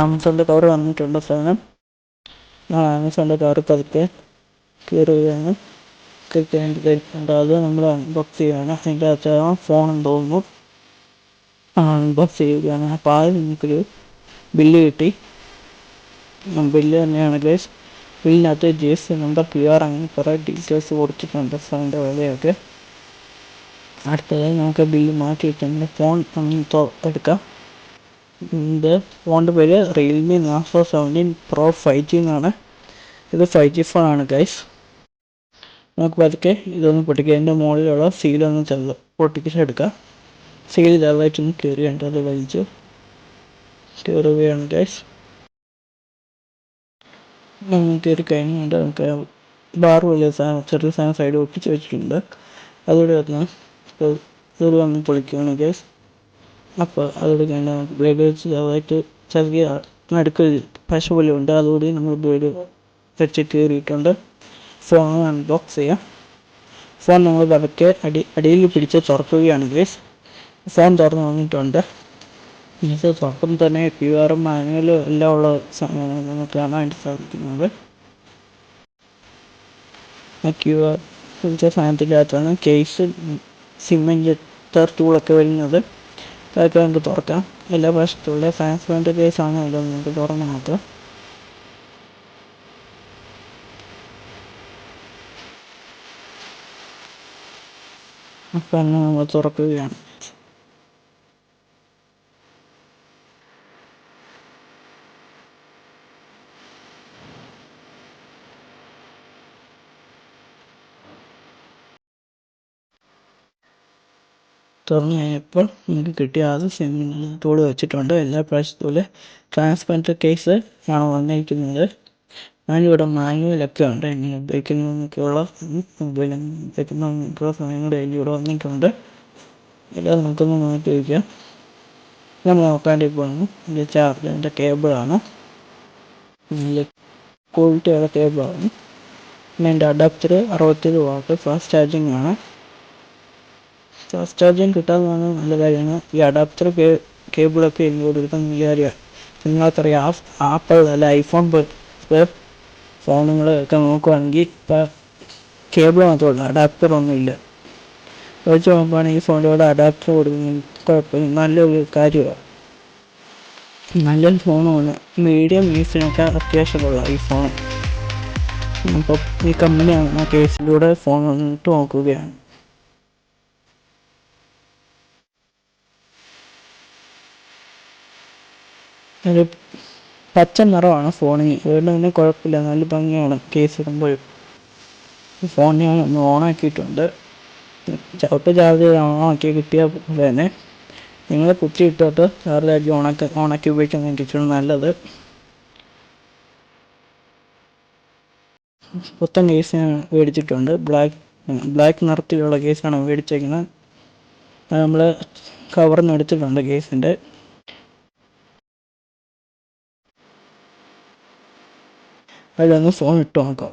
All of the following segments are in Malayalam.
ആമസോണിൻ്റെ കവർ വന്നിട്ടുണ്ട് സാധനം. ആമസോണിൻ്റെ കവർ പതുക്കെ കയറുകയാണ്. കയറിയിട്ടുണ്ട്. അത് നമ്മൾ അൺബോക്സ് ചെയ്യുകയാണ്. അതിൻ്റെ അകത്ത് ഫോൺ തോന്നുന്നു അൺബോക്സ് ചെയ്യുകയാണ്. അപ്പോൾ ആദ്യം നമുക്കൊരു ബില്ല് കിട്ടി. ബില്ല് തന്നെയാണ് ഗൈസ്. ബില്ലിനകത്ത് GST നമ്പർ, QR അങ്ങനെ കുറേ ഡീറ്റെയിൽസ് കൊടുത്തിട്ടുണ്ട് ഫോണിൻ്റെ വിലയൊക്കെ. അടുത്തതായി നമുക്ക് ബില്ല് മാറ്റിയിട്ടുണ്ട്. ഫോൺ എടുക്കാം. ഇത് ഫോണിൻ്റെ പേര് റിയൽമി നാർസോ 17 Pro 5G എന്നാണ്. ഇത് 5G ഫോണാണ് ഗൈസ്. നമുക്ക് പതുക്കെ ഇതൊന്ന് പൊട്ടിക്കുക. അതിൻ്റെ മുകളിലുള്ള സീലൊന്ന് പൊട്ടിച്ചെടുക്കുക. സീൽ ചെറുതായിട്ടൊന്ന് കയറിയുണ്ട്. അത് വലിച്ച് കയറുകയാണ് ഗൈസ്. കയറി കഴിഞ്ഞുകൊണ്ട് നമുക്ക് ബാർ വലിയ സാധനം, ചെറിയ സാധനം സൈഡ് ഒട്ടിച്ച് വെച്ചിട്ടുണ്ട്. അതുകൂടെ വന്ന് പൊളിക്കുകയാണ് ഗൈസ്. അപ്പോൾ അതോട് കഴിഞ്ഞ് നമുക്ക് ബ്ലേഡ് വെച്ച് ചെറുതായിട്ട് ചെറിയ നടുക്ക് പശ പോലെ ഉണ്ട്. അതുകൂടി നമ്മൾ ബ്ലേഡ് വെച്ച് കയറിയിട്ടുണ്ട്. ഫോൺ അൺബോക്സ് ചെയ്യാം. ഫോൺ നമ്മൾ പതുക്കെ അടിയിൽ പിടിച്ച് തുറക്കുകയാണ് ഗൈസ്. ഫോൺ തുറന്ന് വന്നിട്ടുണ്ട്. ഇത് തുറക്കുമ്പോൾ തന്നെ QR മാനുവലും എല്ലാം ഉള്ള സമയമാണ് നമുക്ക് കാണാനായിട്ട് സാധിക്കുന്നത്. QR പിടിച്ച സാധനത്തിൻ്റെ അകത്താണ് കേസ്, സിം ഇഞ്ചക്ടർ ടൂളൊക്കെ വരുന്നത്. അതൊക്കെ നമുക്ക് തുറക്കാം. എല്ലാ പ്രാവശ്യത്തുള്ള ട്രാൻസ്പെറൻറ്റ് കേസാണ്. അത് നമുക്ക് തുറന്ന് നോക്കാം. അപ്പം നമ്മൾ തുറക്കുകയാണ്. തുറന്നു കഴിഞ്ഞപ്പോൾ നമുക്ക് കിട്ടിയ ആദ്യം സിം ടൂൾ വെച്ചിട്ടുണ്ട്. എല്ലാ പ്രാവശ്യത്തുപോലെ ട്രാൻസ്പെറൻറ്റ് കേസ് ആണ് വന്നിരിക്കുന്നത്. ഞാനിവിടെ മാനുവലൊക്കെ ഉണ്ട്, എങ്ങനെ ഉപയോഗിക്കുന്നതൊക്കെയുള്ള ഉപയോഗിക്കുന്നതൊക്കെയുള്ള സമയങ്ങൾ ഇവിടെ വന്നിട്ടുണ്ട്. എല്ലാം നമുക്കൊന്ന് മാറ്റി വയ്ക്കാം. നമ്മൾ നോക്കാണ്ടി പോകുന്നു. ഇത് ചാർജറിൻ്റെ കേബിളാണ്. നല്ല ക്വാളിറ്റിയുള്ള കേബിളാണ്. പിന്നെ എൻ്റെ അഡാപ്റ്റർ 67 വാട്ട് ഫാസ്റ്റ് ചാർജിങ് ആണ്. ഫാസ്റ്റ് ചാർജിങ് കിട്ടാമെന്നാണ് നല്ല കാര്യമാണ്. ഈ അഡാപ്റ്റർ കേബിളൊക്കെ എനിക്ക് കൊടുക്കാൻ നല്ല കാര്യമാണ്. നിങ്ങൾക്കറിയാം, ആപ്പിൾ അല്ല ഐഫോൺ ഫോണുകളൊക്കെ നോക്കുവാണെങ്കിൽ ഇപ്പം കേബിൾ മാത്രമല്ല, അഡാപ്റ്ററൊന്നുമില്ല. വെച്ച് നോക്കുവാണെങ്കിൽ ഈ ഫോണിലൂടെ അഡാപ്റ്റർ കൊടുക്കുന്നത് കുഴപ്പമില്ല, നല്ലൊരു കാര്യമാണ്. നല്ലൊരു ഫോണുമാണ്. മീഡിയം യൂസിനൊക്കെ അത്യാവശ്യമുള്ള ഈ ഫോൺ. അപ്പം ഈ കമ്പനിയാണ് ആ കേസിലൂടെ ഫോൺ വന്നിട്ട് നോക്കുകയാണ്. ഒരു പച്ച നിറമാണ് ഫോണിന്. അതുകൊണ്ട് തന്നെ കുഴപ്പമില്ല, നല്ല ഭംഗിയാണ് കേസ് ഇടുമ്പോഴും. ഈ ഫോൺ ഞാൻ ഒന്ന് ഓണാക്കിയിട്ടുണ്ട്. ചാർജ് ഓണാക്കി കിട്ടിയാൽ പോലെ തന്നെ നിങ്ങൾ കുത്തിയിട്ടിട്ട് ചാർജാക്കി ഓണാക്കി ഉപയോഗിക്കുന്നതാണ് ഇച്ചിരി നല്ലത്. പുത്തൻ കേസ് ഞാൻ മേടിച്ചിട്ടുണ്ട്. ബ്ലാക്ക് നിറത്തിലുള്ള കേസാണ് മേടിച്ചേക്കുന്നത്. അത് നമ്മൾ കവറിന്ന് എടുത്തിട്ടുണ്ട് കേസിൻ്റെ. അതിലൊന്ന് ഫോൺ ഇട്ട് നോക്കാം.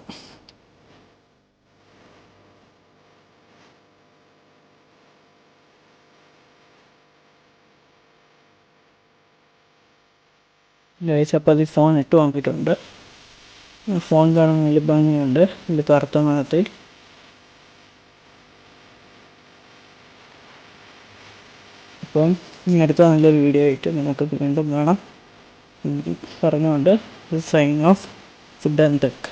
അപ്പോൾ അത് ഫോൺ ഇട്ട് നോക്കിയിട്ടുണ്ട്. ഫോൺ കാണാൻ വലിയ ഭംഗിയുണ്ട്. ഇതിൽ കറുത്ത നിറത്തിൽ. അപ്പം അടുത്ത നല്ലൊരു വീഡിയോ ആയിട്ട് നമുക്ക് വീണ്ടും കാണാം പറഞ്ഞുകൊണ്ട് sign off food and tech.